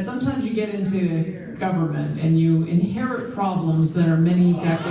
Sometimes you get into government and you inherit problems that are many decades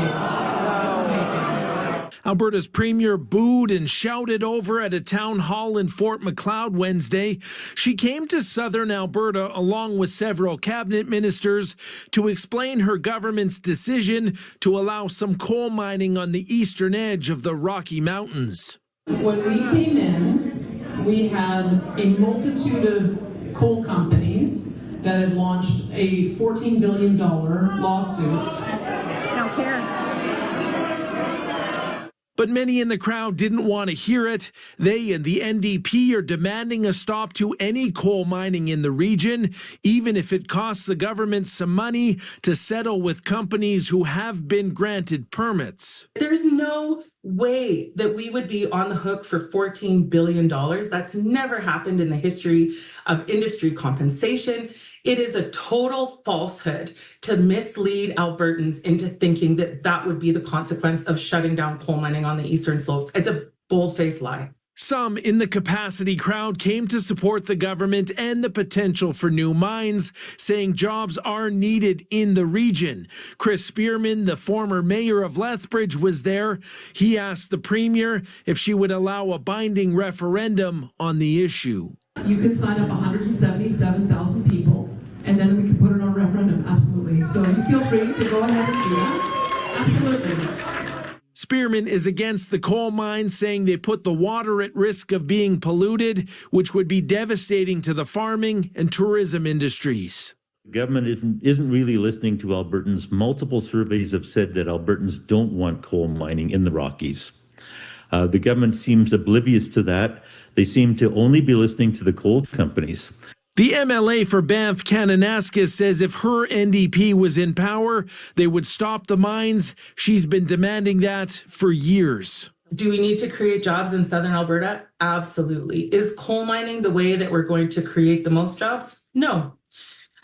making. Alberta's premier booed and shouted over at a town hall in Fort Macleod Wednesday. She came to southern Alberta along with several cabinet ministers to explain her government's decision to allow some coal mining on the eastern edge of the Rocky Mountains. When we came in, we had a multitude of coal companies that had launched a $14 billion lawsuit. Don't care. But many in the crowd didn't want to hear it. They and the NDP are demanding a stop to any coal mining in the region, even if it costs the government some money to settle with companies who have been granted permits. There's no way that we would be on the hook for $14 billion. That's never happened in the history of industry compensation. It is a total falsehood to mislead Albertans into thinking that that would be the consequence of shutting down coal mining on the eastern slopes. It's a bold-faced lie. Some in the capacity crowd came to support the government and the potential for new mines, saying jobs are needed in the region. Chris Spearman, the former mayor of Lethbridge, was there. He asked the premier if she would allow a binding referendum on the issue. You can sign up 177,000 people, and then we can put it on referendum. Absolutely. So you feel free to go ahead and do that. Absolutely. Spearman is against the coal mines, saying they put the water at risk of being polluted, which would be devastating to the farming and tourism industries. The government isn't really listening to Albertans. Multiple surveys have said that Albertans don't want coal mining in the Rockies. The government seems oblivious to that. They seem to only be listening to the coal companies. The MLA for Banff-Kananaskis says if her NDP was in power, they would stop the mines. She's been demanding that for years. Do we need to create jobs in southern Alberta? Absolutely. Is coal mining the way that we're going to create the most jobs? No.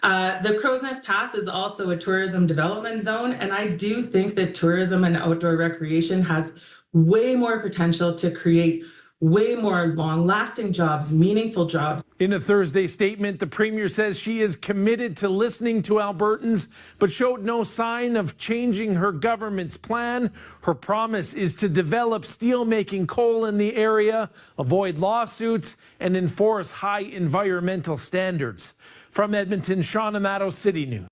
The Crow's Nest Pass is also a tourism development zone, and I do think that tourism and outdoor recreation has way more potential to create way more long-lasting jobs, meaningful jobs. In a Thursday statement, the premier says she is committed to listening to Albertans, but showed no sign of changing her government's plan. Her promise is to develop steel-making coal in the area, avoid lawsuits, and enforce high environmental standards. From Edmonton, Sean Amato, City News.